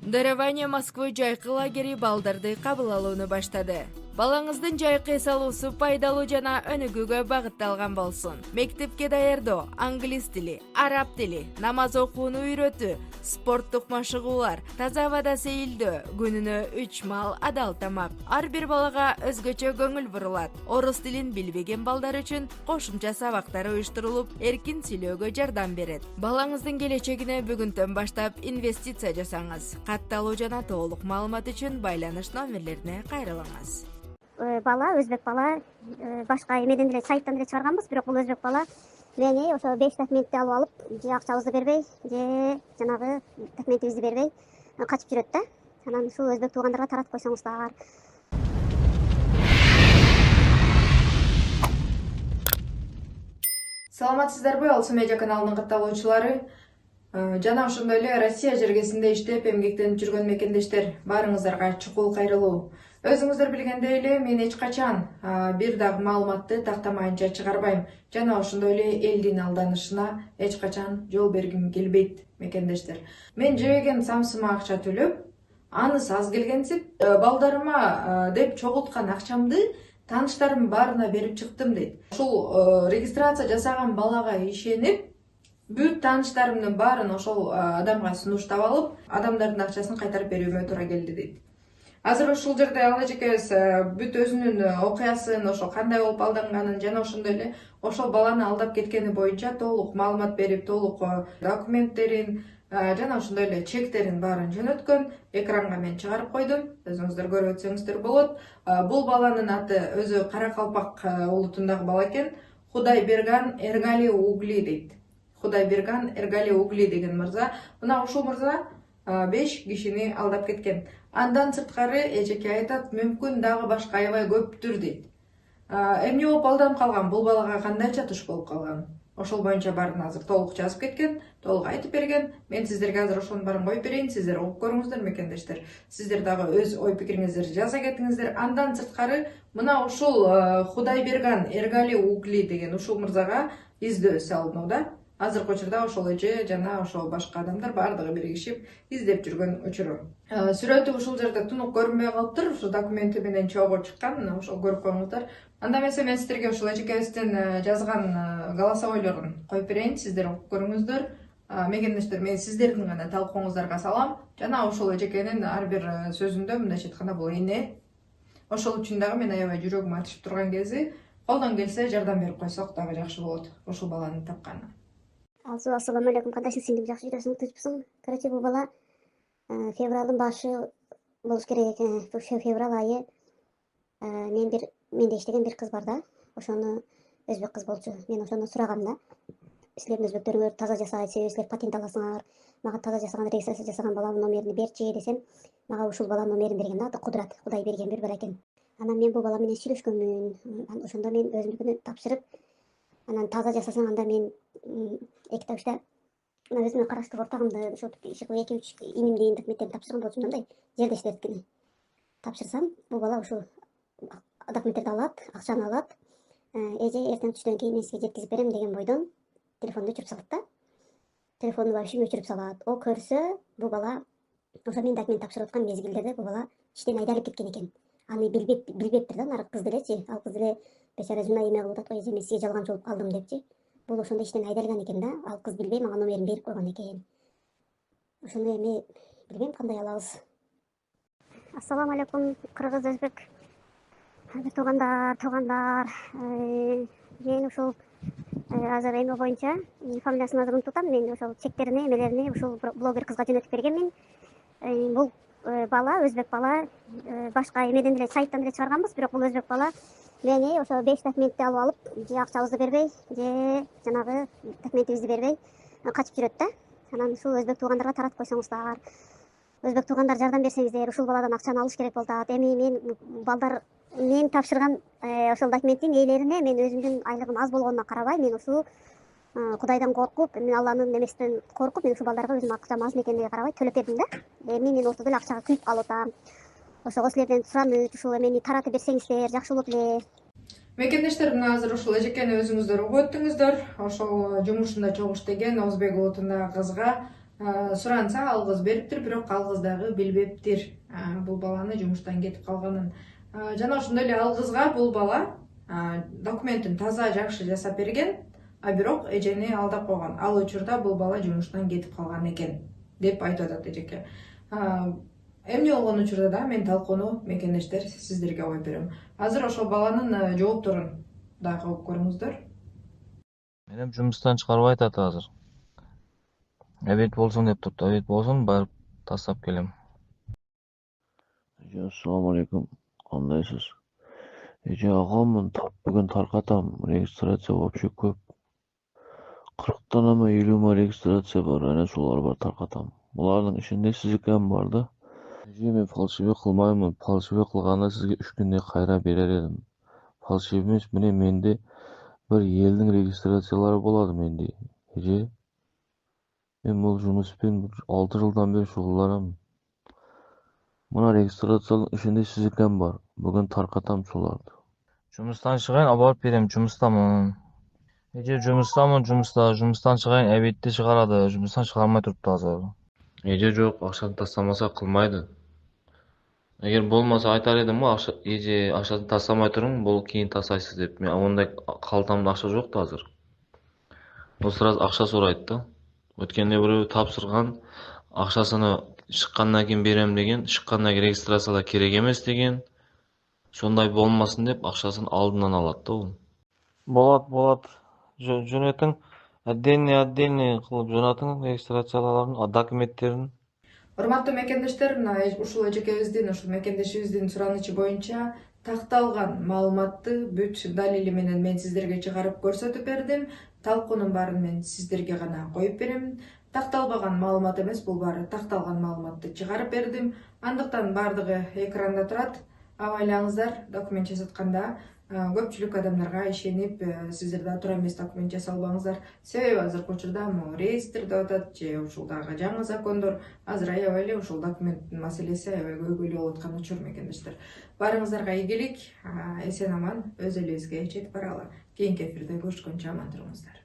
Дарование Москвы жайкы лагери балдарды кабыл алууну баштады. Балаңыздын жайкы эс алуусу пайдалуу жана өнүгүүгө багытталган болсун. Мектепке даярдоо, англис тили, араб тили, намаз окууну үйрөтүү, спорттук машыгуулар, таза абада сейилдөө, күнүнө 3 маал адал тамак. Ар бир балага өзгөчө көңүл бурулат. Орус тилин билбеген балдар үчүн кошумча сабактар уюштурулуп, эркин сүйлөөгө жардам берет. Балаңыздын келечегине бүгүндөн баштап инвестиция жасаңыз. Катталуу жана толук маалымат үчүн байланыш номерлерине кайрылыңыз. Бала, өзбек бала, башка эмеден деле сайттан деле чыгарганбыз, бирок бул өзбек бала мени ошо 5 документти алып алып, же акчабызды бербей, же жанагы документибизди бербей качып жүрөт да. Анан ушул өзбек туугандарга таратып койсоңуздар. Саламатсыздарбы, Алсу медиа каналынын катталуучулары. Жана ошондой эле Россия жергесинде иштеп эмгектенип жүргөн мекендештер, баарыңыздарга чукул кайрылуу. Өзүңүздөр билгендей эле мен эч качан бир дагы маалыматты тактамайынча чыгарбайм. Жана ошондой эле элдин алданышына эч качан жол бергим келбейт, мекендештер. Мен жебеген самсыма акча төлөп, анысы аз келгенсип, балдарыма деп чогулткан акчамды тааныштарымдын баарына берип чыктым дейт. Ушул регистрация жасаган балага ишенип, бүт тааныштарымдын баарын ошол адамга сунуштап алып, адамдардын акчасын кайтарып берүүмө туура келди дейт. Азыр ушул жерде ал эжекебиз бүт өзүнүн окуясын, ошо кандай болуп алданганын жана ошондой эле ошол баланы алдап кеткени боюнча толук маалымат берип, толук документтерин жана ошондой эле чектерин баарын жөнөткөн. Экранга мен чыгарып койдум, өзүңүздөр көрүп өтсөңүздөр болот. Бул баланын аты өзү Каракалпак улутундагы бала экен. Кудайберган Эргали Угли дейт. Кудайберган Эргали Угли деген мырза. Мына ушул мырза 5 кишини алдап кеткен. Андан сырткары эжеке айтат, мүмкүн дагы башка аябай көптүр дейт. Эмне болуп алданып калган, бул балага кандайча туш болуп калган? Ошол боюнча баарын азыр толук жазып кеткен, толук айтып берген. Мен сиздерге азыр ошонун баарын коюп берейин, сиздер окуп көрүңүздөр мекендештер. Сиздер дагы өз ой пикириңиздерди жаза кетиңиздер. Андан сырткары мына ушул Кудайберган Эргали Угли деген ушул мырзага издөө салынууда. Азыркы учурда ошол эже жана ошол башка адамдар баардыгы биригишип издеп жүргөн учуру. Сүрөтү ушул жерде тунук көрүнбөй калыптыр, ушул документи менен чогуу чыккан, ошол көрүп коюңуздар. Анда эмесе мен сиздерге ушул эжекебиздин жазган голосовойлорун коюп берейин, сиздер окуп көрүңүздөр. Мекендештер, мен сиздердин гана талкууңуздарга салам. Жана ошол эжекенин ар бир сөзүндө мындайча айтканда бул эне. Ошол үчүн дагы мен аябай жүрөгүм атышып турган кези колдон келсе жардам берип койсок дагы жакшы болот, ушул баланы тапканына. Ассаламу алейкум, кандайсың, сиңдим, жакшы жүрөсүң, тынчпысың? Короче, бул бала февралдын башы болуш керек. Ошо февраль айы менде иштеген бир кыз бар да, ошону өзбек кыз болчу. Мен ошону сурагам да. Силердин өзбектөрүңөр таза жасайсыз, силер патент аласыңар. Мага таза жасаган, регистрация жасаган баланын номерин берчи десем, мага ушул баланын номерин берген да, аты Кудрат, Кудай берген бир бала экен. Анан мен бул бала менен сүйлөшкөнмүн. Ошондо мен өзүмдүкүнү тапшырып, анан таза жасасаң, анда мен эки табышта өзүмө караштуу ортогумду ошо 2-3 инимдин документтерин тапшырган болчумун, андай жердештердикини тапшырсам, бул бала ушул документтерди алат, акчаны алат. Эже эртең түштөн кийин мен сизге жеткизип берем деген бойдон телефонду өчүрүп салат да. Телефонду вообще өчүрүп салат. О көрсө, бул бала ошо мен документ тапшырып аткан мезгилдерде бул бала иштен айдалып кеткен экен. Аны билбептир да, наркы кыз делечи. Ал кыз деле бечара жына эме кылып атат, ой эже мен сизге жалганчы болуп калдым депчи. Бул ошондо иштен айдалган экен да, ал кыз билбей мага номерин берип койгон экен. Ошондо эми билбейм кандай алабыз. Ассаламу алейкум, кыргыз, өзбек туугандар. Мен ушул азыр эме боюнча фамилиясын азыр унутуп атам. Мен ошол чектерини, эмелерини ушул блогер кызга жөнөтүп бергенмин. Бул бала, өзбек бала, башка эмеден деле сайттан деле чыгарганбыз, бирок бул өзбек бала мени ошо 5 документти алып алып, же акчабызды бербей, же жанагы документибизди бербей качып жүрөт да. Анан ушул өзбек туугандарга таратып койсоңуздар. Өзбек туугандар жардам берсеңиздер, ушул баладан акчаны алыш керек болуп атат. Эми мен тапшырган ошол документтин ээлерине мен өзүмдүн айлыгым аз болгонуна карабай, мен ушул Кудайдан коркуп, мен Алланын эмесинен коркуп, мен ушул балдарга өзүм акчам аз экенине карабай төлөп бердим да. Эми мен ортодо эле акчага күйүп калып атам. Ошого силерден суранып, ушул эмени таратып берсеңиздер жакшы болот эле. Мекендештер, мына азыр ушул эжекени өзүңүздөр угуп өттүңүздөр. Ошол жумушунда чогуу иштеген Озбек улутундагы кызга суранса ал кыз бериптир, бирок ал кыз дагы билбептир бул баланы жумуштан кетип калганын. Жана ошондой эле ал кызга бул бала документин таза жакшы жасап берген, бирок эжени алдап койгон. Ал учурда бул бала жумуштан кетип калган экен деп айтып атат эжеке. Эмне болгон учурда да мен талкууну мекендештер сиздерге коюп берем. Азыр ошол баланын жоопторун дагы окуп көрүңүздөр. Менен жұмыстан шығарып айтат азыр. Обед болсын деп турду. Обед болсын, барып тастап келем. Assalamu alaikum. Кандайсыз? Агамын бүгүн таркатам. Регистрация вообще көп. 40 ама 50 регистрация бар. Ана шулар бар таркатам. Булардын ичинде сиздики ham бар да. Мен фальшивый кылмаймын. Фальшивый кылганда сизге 3 күндө кайра берер едим. Фальшивый эмес, міне менде bir елдің регистрациялары болады менде. Мен бұл жұмыспен 6 жылдан бері шұғылданамын. Мына регистрациялардың ішінде сіздікі бар. Бүгін тарқатам соларды. Жұмыстан шығайын, абарып берем, жұмыстамын. Жұмыстан шығайын, әбетте шығарады. Жұмыстан шығармай тұрыпты азыр. Жоқ, ақшаны тастамаса қылмайды. Егер болмаса айтар едім ғой, ақшасын тастамай тұрың, бұл кейін тастайсыз деп. Мен ондай қалтамда ақша жоқ та азыр. Ол сразу ақша сұрайды да. Өткенде біреу тапсырған, ақшасını шыққаннан кейін берем деген, шыққаннан кейін регистрациялар керек емес деген. Сондай болмасын деп ақшасын алдынан алады да ол. Болады. Жөнетің отдельный қылып жөнетің регистрацияларын, документтерін. Урматтуу мекендештер, ушул эжекебиздин, ушул мекендешибиздин суранычы боюнча такталган маалыматты бүт далили менен мен сиздерге чыгарып көрсөтүп бердим. Талкуунун баарын мен сиздерге гана коюп берем. Такталбаган маалымат эмес, бул баары такталган маалыматты чыгарып бердим. Андыктан баардыгы экранда турат. Абайлаңыздар, документ жасатканда көпчүлүк адамдарга ишенип сиздер да туура эмес документ жасалбаңыздар. Себеби азыркы учурда реестр деп атат же ушул дагы жаңы закондор азыр аябай эле ушул документтин маселеси аябай көйгөйлүү болуп аткан учур мекендештер. Баарыңыздарга ийгилик, эсен аман өз элибизге жетип баралы. Кийинки эфирде көрүшкөнчө аман туруңуздар.